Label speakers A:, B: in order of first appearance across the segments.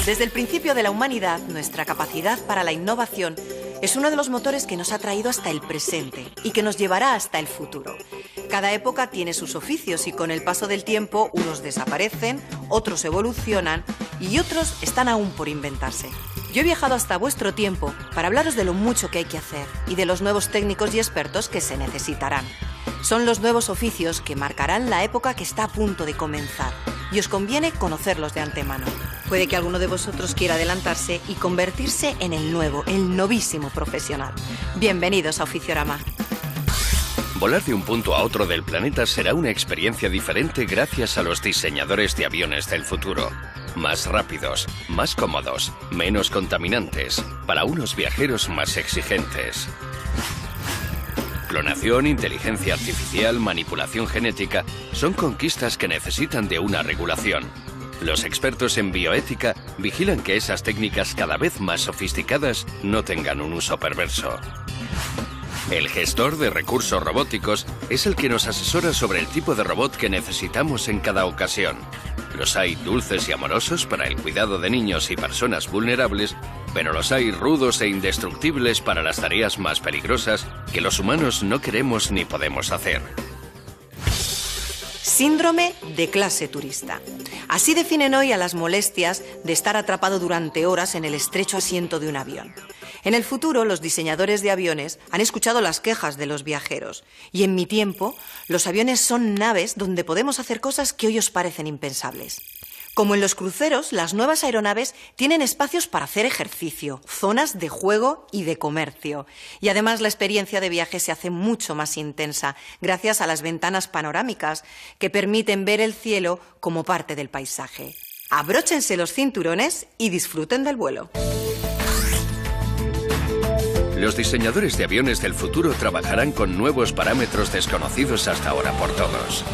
A: Desde el principio de la humanidad, nuestra capacidad para la innovación es uno de los motores que nos ha traído hasta el presente y que nos llevará hasta el futuro. Cada época tiene sus oficios y con el paso del tiempo unos desaparecen, otros evolucionan y otros están aún por inventarse. Yo he viajado hasta vuestro tiempo para hablaros de lo mucho que hay que hacer y de los nuevos técnicos y expertos que se necesitarán. Son los nuevos oficios que marcarán la época que está a punto de comenzar y os conviene conocerlos de antemano. Puede que alguno de vosotros quiera adelantarse y convertirse en el nuevo, el novísimo profesional. Bienvenidos a Oficiorama.
B: Volar de un punto a otro del planeta será una experiencia diferente gracias a los diseñadores de aviones del futuro. Más rápidos, más cómodos, menos contaminantes, para unos viajeros más exigentes. Clonación, inteligencia artificial, manipulación genética son conquistas que necesitan de una regulación. Los expertos en bioética vigilan que esas técnicas cada vez más sofisticadas no tengan un uso perverso. El gestor de recursos robóticos es el que nos asesora sobre el tipo de robot que necesitamos en cada ocasión. Los hay dulces y amorosos para el cuidado de niños y personas vulnerables, pero los hay rudos e indestructibles para las tareas más peligrosas que los humanos no queremos ni podemos hacer.
A: Síndrome de clase turista. Así definen hoy a las molestias de estar atrapado durante horas en el estrecho asiento de un avión. En el futuro, los diseñadores de aviones han escuchado las quejas de los viajeros. Y en mi tiempo, los aviones son naves donde podemos hacer cosas que hoy os parecen impensables. Como en los cruceros, las nuevas aeronaves tienen espacios para hacer ejercicio, zonas de juego y de comercio. Y además la experiencia de viaje se hace mucho más intensa gracias a las ventanas panorámicas que permiten ver el cielo como parte del paisaje. Abróchense los cinturones y disfruten del vuelo.
B: Los diseñadores de aviones del futuro trabajarán con nuevos parámetros desconocidos hasta ahora por todos.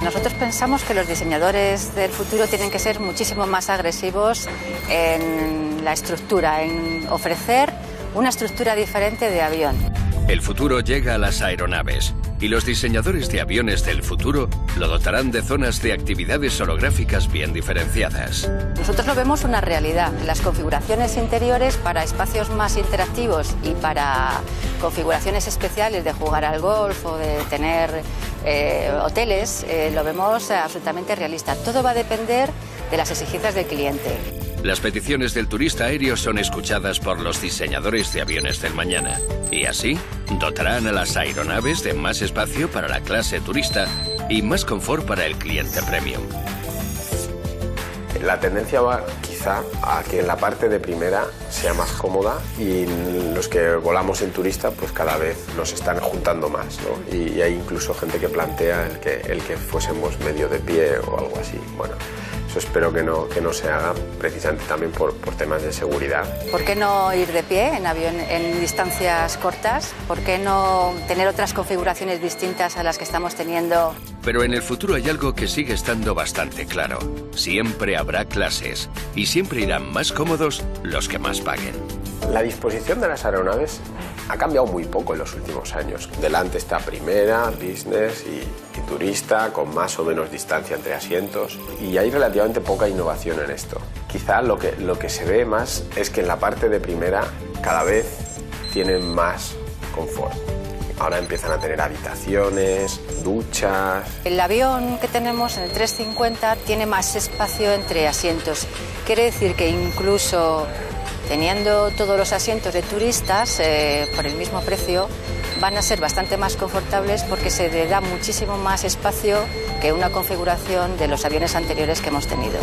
C: Nosotros pensamos que los diseñadores del futuro tienen que ser muchísimo más agresivos en la estructura, en ofrecer una estructura diferente de avión.
B: El futuro llega a las aeronaves y los diseñadores de aviones del futuro lo dotarán de zonas de actividades holográficas bien diferenciadas.
C: Nosotros lo vemos una realidad. Las configuraciones interiores para espacios más interactivos y para configuraciones especiales de jugar al golf o de tener hoteles, lo vemos absolutamente realista. Todo va a depender de las exigencias del cliente.
B: Las peticiones del turista aéreo son escuchadas por los diseñadores de aviones del mañana. Y así, dotarán a las aeronaves de más espacio para la clase turista y más confort para el cliente premium.
D: La tendencia va quizá a que la parte de primera sea más cómoda y los que volamos en turista pues cada vez nos están juntando más, ¿no? Y hay incluso gente que plantea el que fuésemos medio de pie o algo así. Bueno, eso espero que no se haga precisamente también por temas de seguridad.
C: ¿Por qué no ir de pie en avión en distancias cortas? ¿Por qué no tener otras configuraciones distintas a las que estamos teniendo?
B: Pero en el futuro hay algo que sigue estando bastante claro. Siempre habrá clases y siempre irán más cómodos los que más paguen.
D: La disposición de las aeronaves ha cambiado muy poco en los últimos años. Delante está primera, business y turista, con más o menos distancia entre asientos. Y hay relativamente poca innovación en esto. Quizá lo que se ve más es que en la parte de primera cada vez tienen más confort. Ahora empiezan a tener habitaciones, duchas.
C: El avión que tenemos en el 350 tiene más espacio entre asientos. Quiere decir que incluso teniendo todos los asientos de turistas por el mismo precio, van a ser bastante más confortables porque se le da muchísimo más espacio que una configuración de los aviones anteriores que hemos tenido.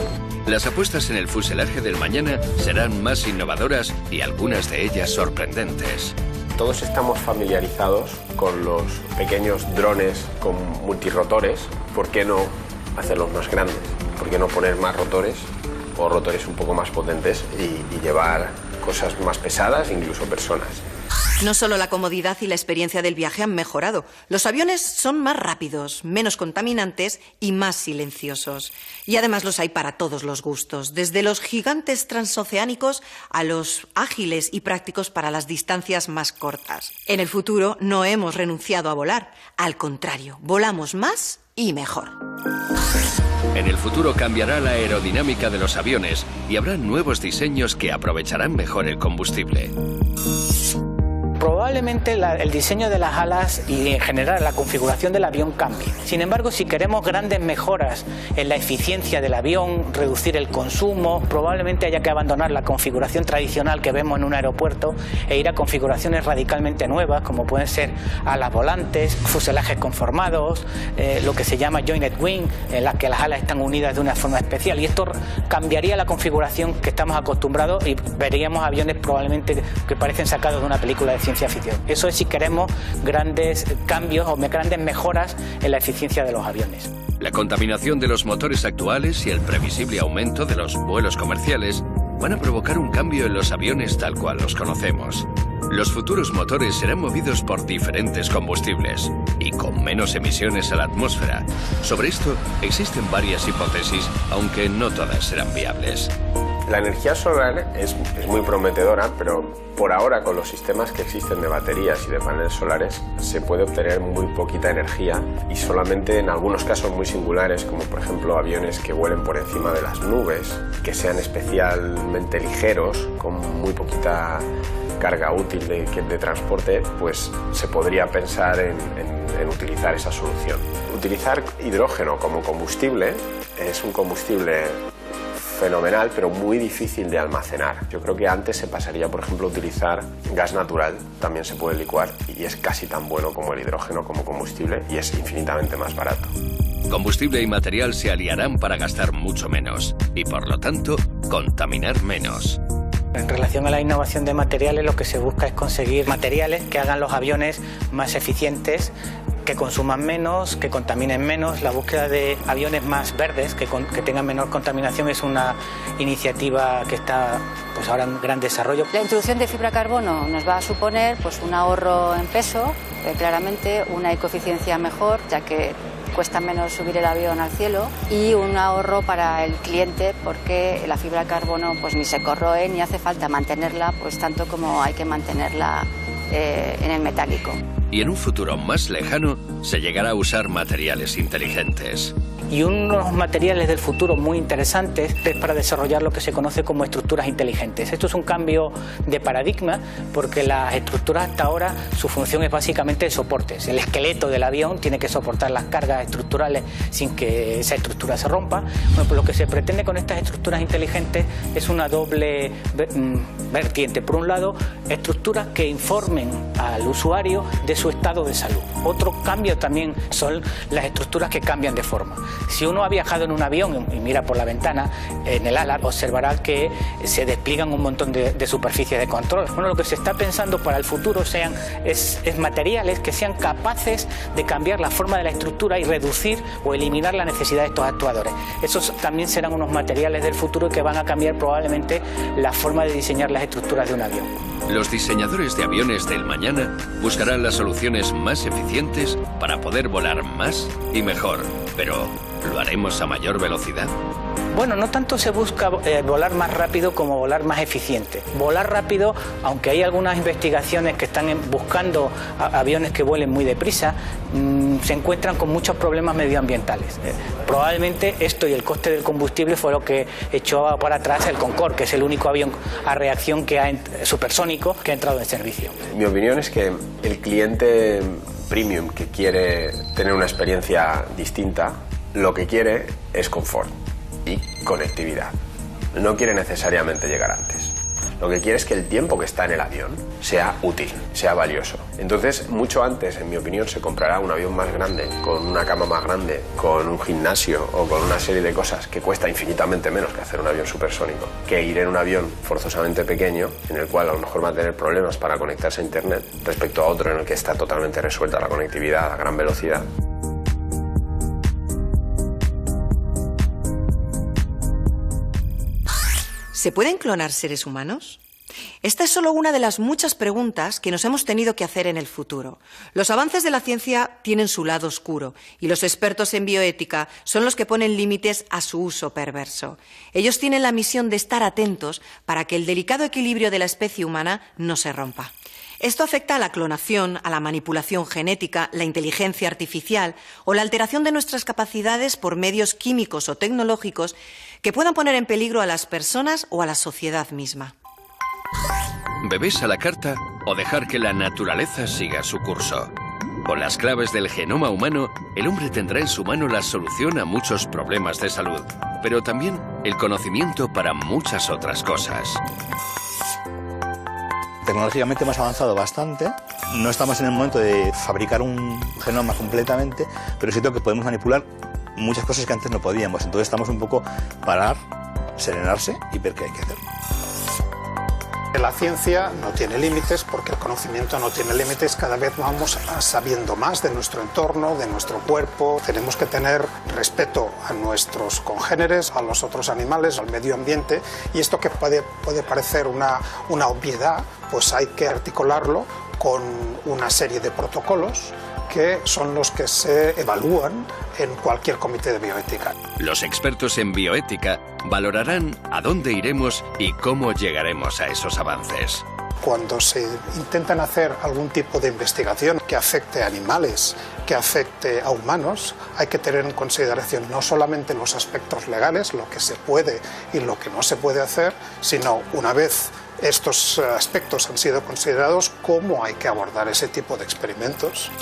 B: Las apuestas en el fuselaje del mañana serán más innovadoras y algunas de ellas sorprendentes.
D: Todos estamos familiarizados con los pequeños drones con multirotores. ¿Por qué no hacerlos más grandes? ¿Por qué no poner más rotores o rotores un poco más potentes y llevar cosas más pesadas, incluso personas?
A: No solo la comodidad y la experiencia del viaje han mejorado. Los aviones son más rápidos, menos contaminantes y más silenciosos. Y además los hay para todos los gustos, desde los gigantes transoceánicos a los ágiles y prácticos para las distancias más cortas. En el futuro no hemos renunciado a volar. Al contrario, volamos más y mejor.
B: En el futuro cambiará la aerodinámica de los aviones y habrá nuevos diseños que aprovecharán mejor el combustible.
E: Probablemente el diseño de las alas y en general la configuración del avión cambie. Sin embargo, si queremos grandes mejoras en la eficiencia del avión, reducir el consumo, probablemente haya que abandonar la configuración tradicional que vemos en un aeropuerto e ir a configuraciones radicalmente nuevas, como pueden ser alas volantes, fuselajes conformados, lo que se llama jointed wing, en la que las alas están unidas de una forma especial, y esto cambiaría la configuración que estamos acostumbrados y veríamos aviones probablemente que parecen sacados de una película de ciencia ficción. Eso es si queremos grandes cambios o grandes mejoras en la eficiencia de los aviones.
B: La contaminación de los motores actuales y el previsible aumento de los vuelos comerciales van a provocar un cambio en los aviones tal cual los conocemos. Los futuros motores serán movidos por diferentes combustibles y con menos emisiones a la atmósfera. Sobre esto existen varias hipótesis, aunque no todas serán viables.
D: La energía solar es muy prometedora, pero por ahora con los sistemas que existen de baterías y de paneles solares se puede obtener muy poquita energía y solamente en algunos casos muy singulares, como por ejemplo aviones que vuelen por encima de las nubes, que sean especialmente ligeros, con muy poquita carga útil de transporte, pues se podría pensar en utilizar esa solución. Utilizar hidrógeno como combustible es un combustible fenomenal, pero muy difícil de almacenar. Yo creo que antes se pasaría, por ejemplo, a utilizar gas natural, también se puede licuar y es casi tan bueno como el hidrógeno como combustible y es infinitamente más barato.
B: Combustible y material se aliarán para gastar mucho menos y, por lo tanto, contaminar menos.
E: En relación a la innovación de materiales, lo que se busca es conseguir materiales que hagan los aviones más eficientes, que consuman menos, que contaminen menos. La búsqueda de aviones más verdes, que tengan menor contaminación, es una iniciativa que está pues ahora en gran desarrollo.
C: La introducción de fibra carbono nos va a suponer pues un ahorro en peso, claramente una ecoeficiencia mejor, ya que cuesta menos subir el avión al cielo, y un ahorro para el cliente porque la fibra carbono pues ni se corroe ni hace falta mantenerla pues tanto como hay que mantenerla en el metálico.
B: Y en un futuro más lejano se llegará a usar materiales inteligentes.
E: Y unos materiales del futuro muy interesantes es para desarrollar lo que se conoce como estructuras inteligentes. Esto es un cambio de paradigma porque las estructuras hasta ahora su función es básicamente de soportes. El esqueleto del avión tiene que soportar las cargas estructurales sin que esa estructura se rompa. Bueno, pues lo que se pretende con estas estructuras inteligentes es una doble vertiente. Por un lado, estructuras que informen al usuario de su estado de salud. Otro cambio también son las estructuras que cambian de forma. Si uno ha viajado en un avión y mira por la ventana, en el ala, observará que se despliegan un montón de superficies de control. Bueno, lo que se está pensando para el futuro es materiales que sean capaces de cambiar la forma de la estructura y reducir o eliminar la necesidad de estos actuadores. Esos también serán unos materiales del futuro que van a cambiar probablemente la forma de diseñar las estructuras de un avión.
B: Los diseñadores de aviones del mañana buscarán las soluciones más eficientes para poder volar más y mejor. Pero, ¿lo haremos a mayor velocidad?
E: Bueno, no tanto se busca volar más rápido como volar más eficiente. Volar rápido, aunque hay algunas investigaciones que están buscando aviones que vuelen muy deprisa, se encuentran con muchos problemas medioambientales. Probablemente esto y el coste del combustible fue lo que echó para atrás el Concorde, que es el único avión a reacción supersónico que ha entrado en servicio.
D: Mi opinión es que el cliente premium que quiere tener una experiencia distinta, lo que quiere es confort y conectividad. No quiere necesariamente llegar antes. Lo que quiere es que el tiempo que está en el avión sea útil, sea valioso. Entonces, mucho antes, en mi opinión, se comprará un avión más grande, con una cama más grande, con un gimnasio o con una serie de cosas que cuesta infinitamente menos que hacer un avión supersónico, que ir en un avión forzosamente pequeño, en el cual a lo mejor va a tener problemas para conectarse a Internet, respecto a otro en el que está totalmente resuelta la conectividad a gran velocidad.
A: ¿Se pueden clonar seres humanos? Esta es solo una de las muchas preguntas que nos hemos tenido que hacer en el futuro. Los avances de la ciencia tienen su lado oscuro y los expertos en bioética son los que ponen límites a su uso perverso. Ellos tienen la misión de estar atentos para que el delicado equilibrio de la especie humana no se rompa. Esto afecta a la clonación, a la manipulación genética, la inteligencia artificial o la alteración de nuestras capacidades por medios químicos o tecnológicos que puedan poner en peligro a las personas o a la sociedad misma.
B: Bebés a la carta o dejar que la naturaleza siga su curso. Con las claves del genoma humano, el hombre tendrá en su mano la solución a muchos problemas de salud, pero también el conocimiento para muchas otras cosas.
F: Tecnológicamente hemos avanzado bastante, no estamos en el momento de fabricar un genoma completamente, pero siento que podemos manipular muchas cosas que antes no podíamos, entonces estamos un poco parar, serenarse y ver qué hay que hacer.
G: La ciencia no tiene límites porque el conocimiento no tiene límites, cada vez vamos sabiendo más de nuestro entorno, de nuestro cuerpo, tenemos que tener respeto a nuestros congéneres, a los otros animales, al medio ambiente, y esto que puede parecer una obviedad, pues hay que articularlo con una serie de protocolos que son los que se evalúan en cualquier comité de bioética.
B: Los expertos en bioética valorarán a dónde iremos y cómo llegaremos a esos avances.
G: Cuando se intentan hacer algún tipo de investigación que afecte a animales, que afecte a humanos, hay que tener en consideración no solamente los aspectos legales, lo que se puede y lo que no se puede hacer, sino una vez estos aspectos han sido considerados, cómo hay que abordar ese tipo de experimentos.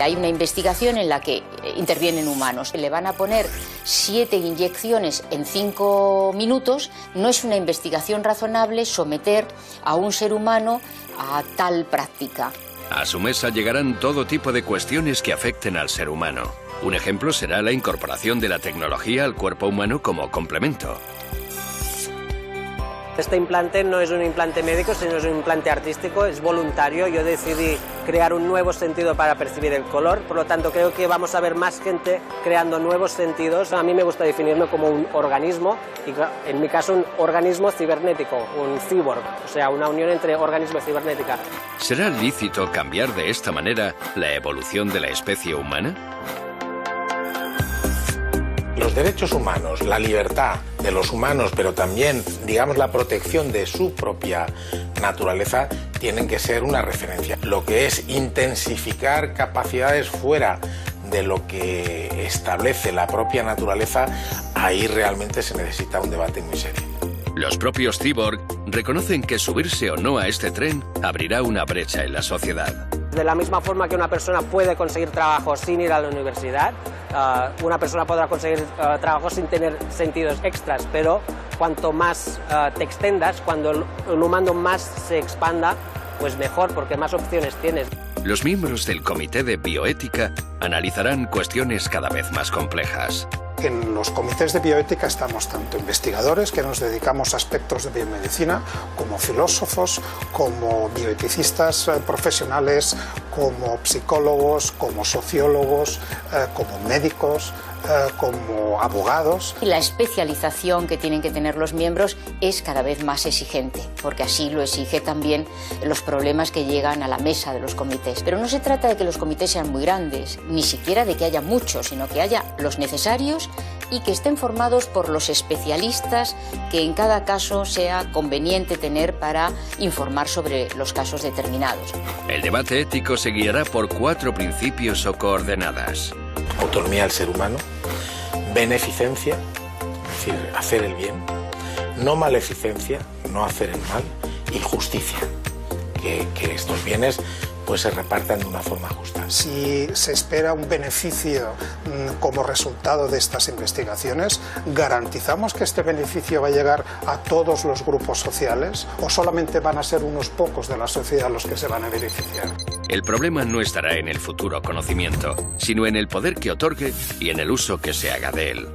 C: Hay una investigación en la que intervienen humanos. Le van a poner 7 inyecciones en 5 minutos. No es una investigación razonable someter a un ser humano a tal práctica.
B: A su mesa llegarán todo tipo de cuestiones que afecten al ser humano. Un ejemplo será la incorporación de la tecnología al cuerpo humano como complemento.
H: Este implante no es un implante médico, sino es un implante artístico, es voluntario. Yo decidí crear un nuevo sentido para percibir el color, por lo tanto creo que vamos a ver más gente creando nuevos sentidos. A mí me gusta definirme como un organismo, y en mi caso un organismo cibernético, un cyborg, o sea, una unión entre organismo y cibernética.
B: ¿Será lícito cambiar de esta manera la evolución de la especie humana?
I: Los derechos humanos, la libertad de los humanos, pero también, digamos, la protección de su propia naturaleza, tienen que ser una referencia. Lo que es intensificar capacidades fuera de lo que establece la propia naturaleza, ahí realmente se necesita un debate muy serio.
B: Los propios cyborg reconocen que subirse o no a este tren abrirá una brecha en la sociedad.
H: De la misma forma que una persona puede conseguir trabajo sin ir a la universidad, una persona podrá conseguir trabajo sin tener sentidos extras, pero cuanto más te extendas, cuando el humano más se expanda, pues mejor, porque más opciones tienes.
B: Los miembros del Comité de Bioética analizarán cuestiones cada vez más complejas.
G: En los comités de bioética estamos tanto investigadores que nos dedicamos a aspectos de biomedicina, como filósofos, como bioeticistas profesionales, como psicólogos, como sociólogos, como médicos, como abogados.
C: Y la especialización que tienen que tener los miembros es cada vez más exigente, porque así lo exige también los problemas que llegan a la mesa de los comités. Pero no se trata de que los comités sean muy grandes, ni siquiera de que haya muchos, sino que haya los necesarios y que estén formados por los especialistas que en cada caso sea conveniente tener para informar sobre los casos determinados.
B: El debate ético se guiará por 4 principios o coordenadas.
I: Autonomía del ser humano, beneficencia, es decir, hacer el bien, no maleficencia, no hacer el mal, y justicia, que estos bienes pues se repartan de una forma justa.
G: Si se espera un beneficio como resultado de estas investigaciones, ¿garantizamos que este beneficio va a llegar a todos los grupos sociales o solamente van a ser unos pocos de la sociedad los que se van a beneficiar?
B: El problema no estará en el futuro conocimiento, sino en el poder que otorgue y en el uso que se haga de él.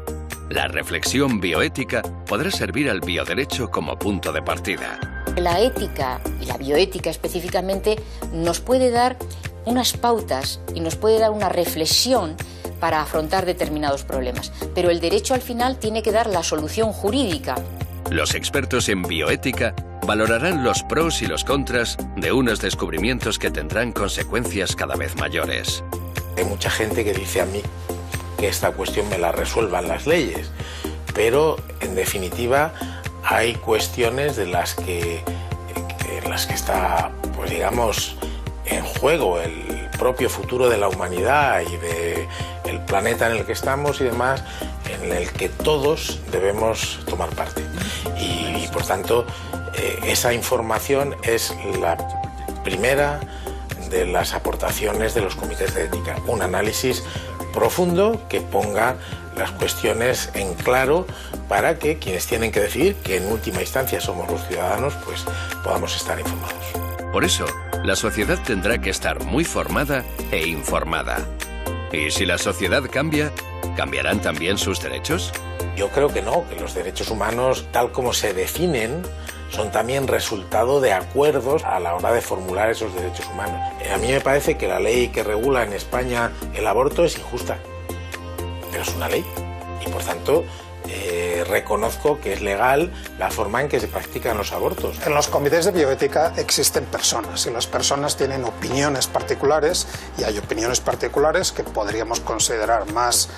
B: La reflexión bioética podrá servir al bioderecho como punto de partida.
C: La ética, y la bioética específicamente, nos puede dar unas pautas y nos puede dar una reflexión para afrontar determinados problemas, pero el derecho al final tiene que dar la solución jurídica.
B: Los expertos en bioética valorarán los pros y los contras de unos descubrimientos que tendrán consecuencias cada vez mayores.
I: Hay mucha gente que dice a mí que esta cuestión me la resuelvan las leyes, pero en definitiva hay cuestiones de las que en las que está, pues digamos, en juego el propio futuro de la humanidad y del planeta en el que estamos y demás, en el que todos debemos tomar parte. Y por tanto, esa información es la primera de las aportaciones de los comités de ética. Un análisis profundo que ponga las cuestiones en claro para que quienes tienen que decidir, que en última instancia somos los ciudadanos, pues podamos estar informados.
B: Por eso, la sociedad tendrá que estar muy formada e informada. Y si la sociedad cambia, ¿cambiarán también sus derechos?
I: Yo creo que no, que los derechos humanos, tal como se definen, son también resultado de acuerdos a la hora de formular esos derechos humanos. A mí me parece que la ley que regula en España el aborto es injusta, pero es una ley y por tanto reconozco que es legal la forma en que se practican los abortos.
G: En los comités de bioética existen personas y las personas tienen opiniones particulares y hay opiniones particulares que podríamos considerar más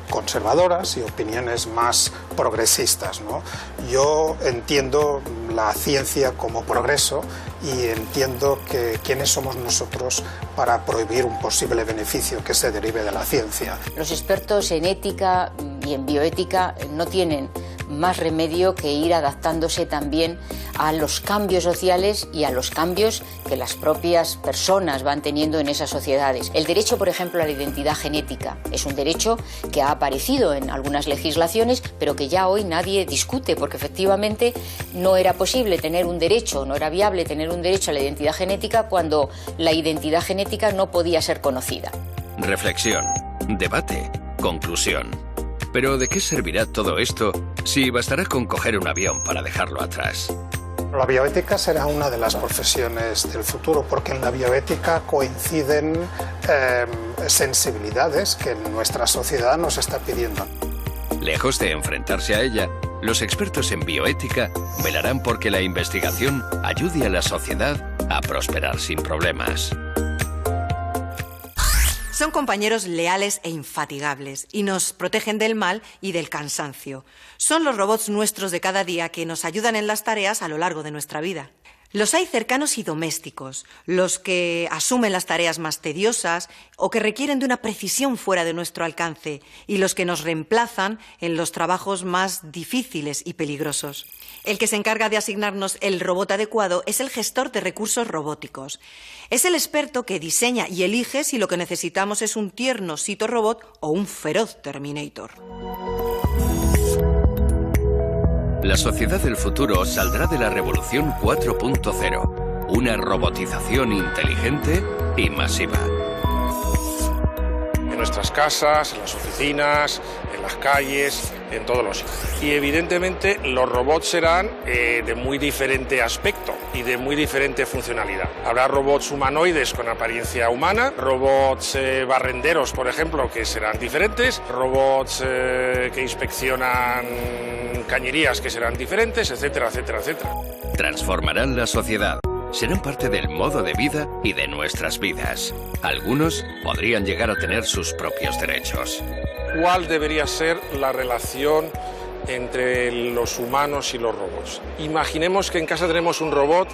G: conservadoras y opiniones más progresistas, ¿no? Yo entiendo la ciencia como progreso y entiendo que quiénes somos nosotros para prohibir un posible beneficio que se derive de la ciencia.
C: Los expertos en ética y en bioética no tienen más remedio que ir adaptándose también a los cambios sociales y a los cambios que las propias personas van teniendo en esas sociedades. El derecho, por ejemplo, a la identidad genética es un derecho que ha aparecido en algunas legislaciones, pero que ya hoy nadie discute, porque efectivamente no era posible tener un derecho, no era viable tener un derecho a la identidad genética cuando la identidad genética no podía ser conocida.
B: Reflexión, debate, conclusión. Pero ¿de qué servirá todo esto si bastará con coger un avión para dejarlo atrás?
G: La bioética será una de las profesiones del futuro porque en la bioética coinciden sensibilidades que nuestra sociedad nos está pidiendo.
B: Lejos de enfrentarse a ella, los expertos en bioética velarán porque la investigación ayude a la sociedad a prosperar sin problemas.
A: Son compañeros leales e infatigables y nos protegen del mal y del cansancio. Son los robots nuestros de cada día que nos ayudan en las tareas a lo largo de nuestra vida. Los hay cercanos y domésticos, los que asumen las tareas más tediosas o que requieren de una precisión fuera de nuestro alcance y los que nos reemplazan en los trabajos más difíciles y peligrosos. El que se encarga de asignarnos el robot adecuado es el gestor de recursos robóticos. Es el experto que diseña y elige si lo que necesitamos es un tierno Sito robot o un feroz Terminator.
B: La sociedad del futuro saldrá de la revolución 4.0, una robotización inteligente y masiva.
J: En nuestras casas, en las oficinas, en las calles, en todos los sitios. Y evidentemente los robots serán de muy diferente aspecto y de muy diferente funcionalidad. Habrá robots humanoides con apariencia humana, robots barrenderos, por ejemplo, que serán diferentes, robots que inspeccionan cañerías que serán diferentes, etcétera, etcétera, etcétera.
B: Transformarán la sociedad. Serán parte del modo de vida y de nuestras vidas. Algunos podrían llegar a tener sus propios derechos.
J: ¿Cuál debería ser la relación entre los humanos y los robots? Imaginemos que en casa tenemos un robot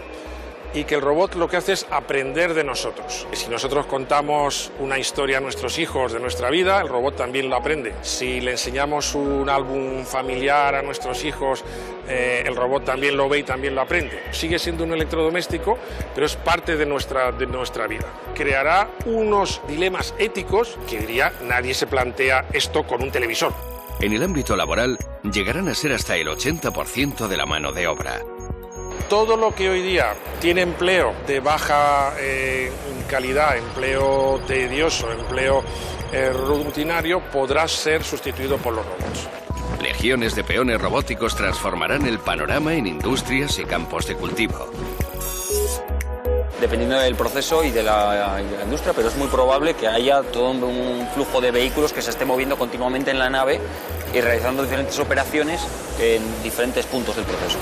J: y que el robot lo que hace es aprender de nosotros. Si nosotros contamos una historia a nuestros hijos de nuestra vida, el robot también lo aprende. Si le enseñamos un álbum familiar a nuestros hijos, el robot también lo ve y también lo aprende. Sigue siendo un electrodoméstico, pero es parte de nuestra vida. Creará unos dilemas éticos que diría nadie se plantea esto con un televisor.
B: En el ámbito laboral, llegarán a ser hasta el 80% de la mano de obra.
J: Todo lo que hoy día tiene empleo de baja calidad, empleo tedioso, empleo rutinario, podrá ser sustituido por los robots.
B: Legiones de peones robóticos transformarán el panorama en industrias y campos de cultivo.
K: Dependiendo del proceso y de la industria, pero es muy probable que haya todo un flujo de vehículos que se esté moviendo continuamente en la nave y realizando diferentes operaciones en diferentes puntos del proceso.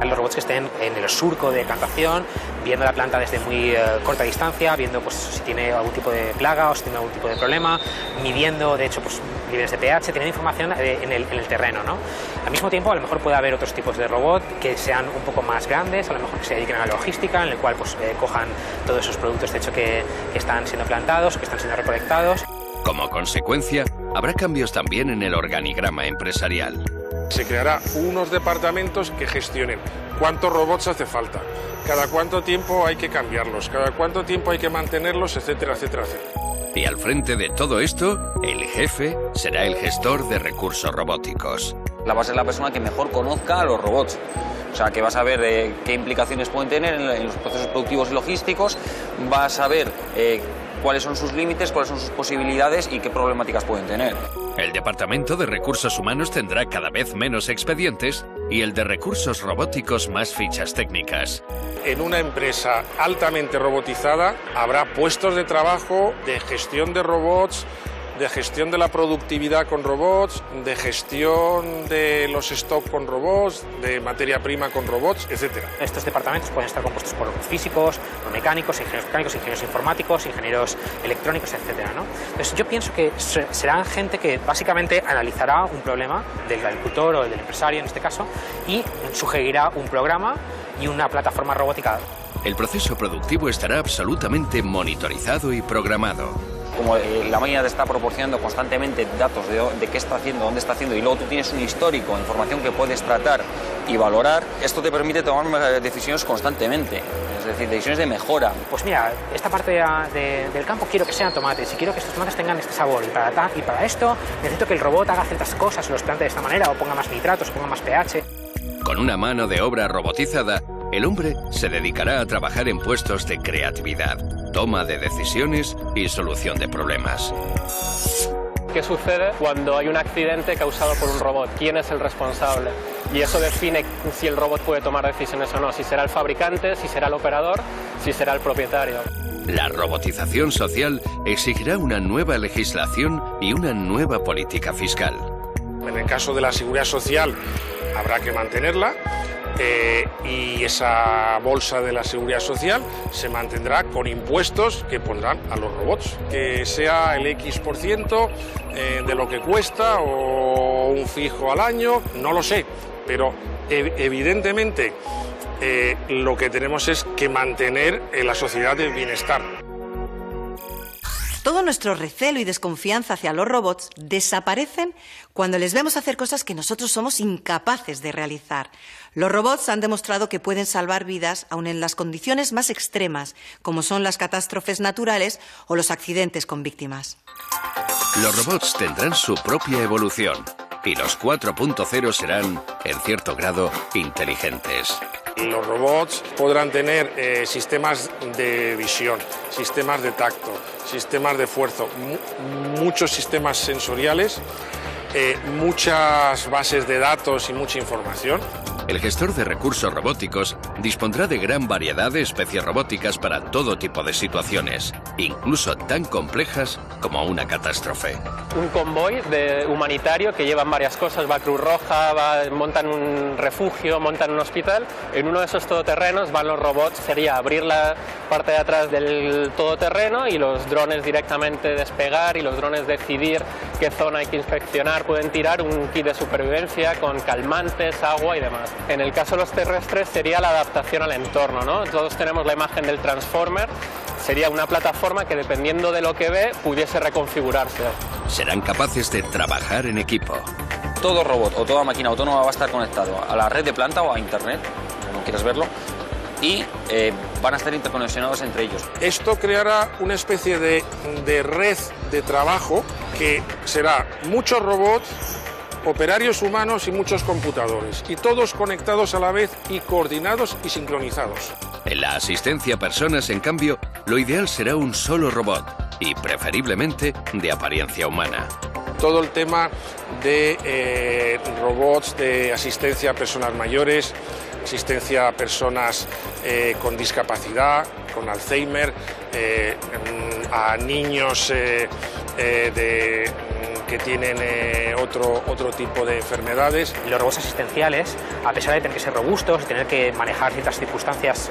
L: Los robots que estén en el surco de plantación, viendo la planta desde muy corta distancia, viendo pues, si tiene algún tipo de plaga o si tiene algún tipo de problema, midiendo, de hecho, pues, niveles de pH, teniendo información en el terreno, ¿no? Al mismo tiempo, a lo mejor puede haber otros tipos de robot que sean un poco más grandes, a lo mejor que se dediquen a la logística, en el cual pues, cojan todos esos productos, de hecho, que están siendo plantados, que están siendo recolectados.
B: Como consecuencia, habrá cambios también en el organigrama empresarial.
J: Se creará unos departamentos que gestionen cuántos robots hace falta, cada cuánto tiempo hay que cambiarlos, cada cuánto tiempo hay que mantenerlos, etcétera, etcétera, etcétera.
B: Y al frente de todo esto, el jefe será el gestor de recursos robóticos.
K: Va a ser la persona que mejor conozca a los robots. O sea, que va a saber qué implicaciones pueden tener en los procesos productivos y logísticos, va a saber cuáles son sus límites, cuáles son sus posibilidades y qué problemáticas pueden tener.
B: El Departamento de Recursos Humanos tendrá cada vez menos expedientes y el de Recursos Robóticos más fichas técnicas.
J: En una empresa altamente robotizada habrá puestos de trabajo de gestión de robots, de gestión de la productividad con robots, de gestión de los stocks con robots, de materia prima con robots, etc.
L: Estos departamentos pueden estar compuestos por físicos, por mecánicos, ingenieros informáticos, ingenieros electrónicos, etc., ¿no? Entonces yo pienso que serán gente que básicamente analizará un problema del agricultor o del empresario en este caso y sugerirá un programa y una plataforma robótica.
B: El proceso productivo estará absolutamente monitorizado y programado.
K: Como la máquina te está proporcionando constantemente datos de qué está haciendo, dónde está haciendo, y luego tú tienes un histórico, información que puedes tratar y valorar, esto te permite tomar decisiones constantemente, es decir, decisiones de mejora.
L: Pues mira, esta parte del campo quiero que sean tomates, y quiero que estos tomates tengan este sabor, y para esto necesito que el robot haga ciertas cosas, los plante de esta manera, o ponga más nitratos, o ponga más pH.
B: Con una mano de obra robotizada, el hombre se dedicará a trabajar en puestos de creatividad, toma de decisiones y solución de problemas.
M: ¿Qué sucede cuando hay un accidente causado por un robot? ¿Quién es el responsable? Y eso define si el robot puede tomar decisiones o no, si será el fabricante, si será el operador, si será el propietario.
B: La robotización social exigirá una nueva legislación y una nueva política fiscal.
J: En el caso de la seguridad social habrá que mantenerla. Y esa bolsa de la seguridad social se mantendrá con impuestos que pondrán a los robots. Que sea el X% de lo que cuesta o un fijo al año, no lo sé, pero evidentemente lo que tenemos es que mantener la sociedad del bienestar.
A: Todo nuestro recelo y desconfianza hacia los robots desaparecen cuando les vemos hacer cosas que nosotros somos incapaces de realizar. Los robots han demostrado que pueden salvar vidas aun en las condiciones más extremas, como son las catástrofes naturales o los accidentes con víctimas.
B: Los robots tendrán su propia evolución y los 4.0 serán, en cierto grado, inteligentes.
J: Los robots podrán tener sistemas de visión, sistemas de tacto, sistemas de fuerza, muchos sistemas sensoriales, muchas bases de datos y mucha información.
B: El gestor de recursos robóticos dispondrá de gran variedad de especies robóticas para todo tipo de situaciones, incluso tan complejas como una catástrofe.
M: Un convoy humanitario que llevan varias cosas, va Cruz Roja, montan un refugio, montan un hospital. En uno de esos todoterrenos van los robots, sería abrir la parte de atrás del todoterreno y los drones directamente despegar y los drones decidir qué zona hay que inspeccionar. Pueden tirar un kit de supervivencia con calmantes, agua y demás. En el caso de los terrestres sería la adaptación al entorno, ¿no? Todos tenemos la imagen del Transformer, sería una plataforma que dependiendo de lo que ve pudiese reconfigurarse.
B: Serán capaces de trabajar en equipo.
K: Todo robot o toda máquina autónoma va a estar conectado a la red de planta o a internet, si no quieres verlo, y van a estar interconexionados entre ellos.
J: Esto creará una especie de red de trabajo que será muchos robots, operarios humanos y muchos computadores, y todos conectados a la vez y coordinados y sincronizados.
B: En la asistencia a personas, en cambio, lo ideal será un solo robot y preferiblemente de apariencia humana.
J: Todo el tema de robots de asistencia a personas mayores, asistencia a personas con discapacidad, con Alzheimer, a niños que tienen otro tipo de enfermedades.
L: Los robots asistenciales, a pesar de tener que ser robustos, tener que manejar ciertas circunstancias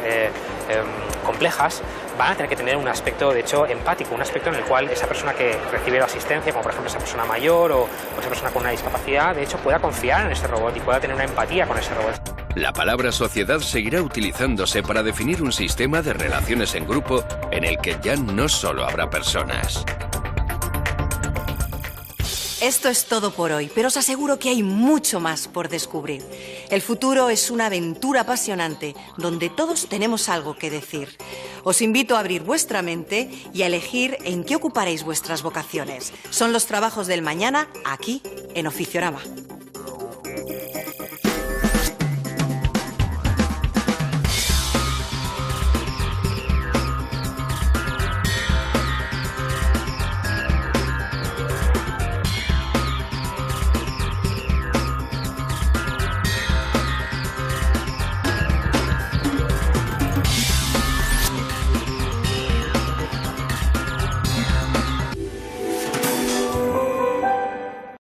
L: complejas, van a tener que tener un aspecto, de hecho, empático, un aspecto en el cual esa persona que recibe la asistencia, como por ejemplo esa persona mayor o esa persona con una discapacidad, de hecho pueda confiar en ese robot y pueda tener una empatía con ese robot.
B: La palabra sociedad seguirá utilizándose para definir un sistema de relaciones en grupo en el que ya no solo habrá personas.
A: Esto es todo por hoy, pero os aseguro que hay mucho más por descubrir. El futuro es una aventura apasionante donde todos tenemos algo que decir. Os invito a abrir vuestra mente y a elegir en qué ocuparéis vuestras vocaciones. Son los trabajos del mañana aquí en Oficiorama.